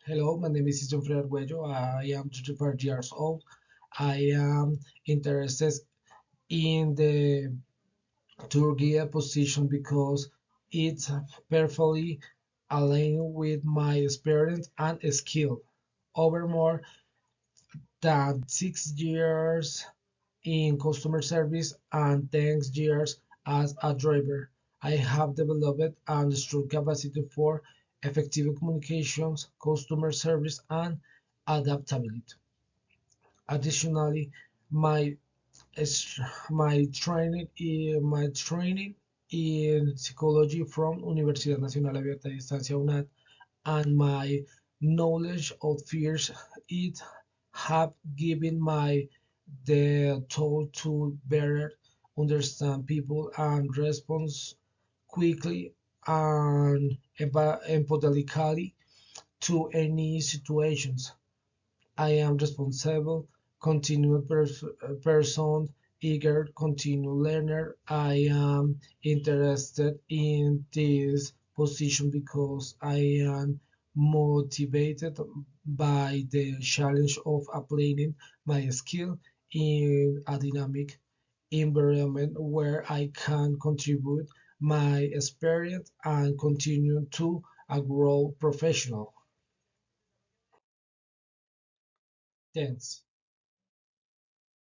Hello, my name is John Arguello. I am 25 years old. I am interested in the tour guide position because it's perfectly aligned with my experience and skill. Over more than 6 years in customer service and 10 years as a driver, I have developed a strong capacity for effective communications, customer service, and adaptability. Additionally, my my training in psychology from Universidad Nacional Abierta de Distancia UNAD and my knowledge of fears it have given my the tool to better understand people and respond quickly and empathetically to any situations. I am responsible, continued person, eager, continued learner. I am interested in this position because I am motivated by the challenge of applying my skill in a dynamic environment where I can contribute my experience and continue to grow professional. Thanks.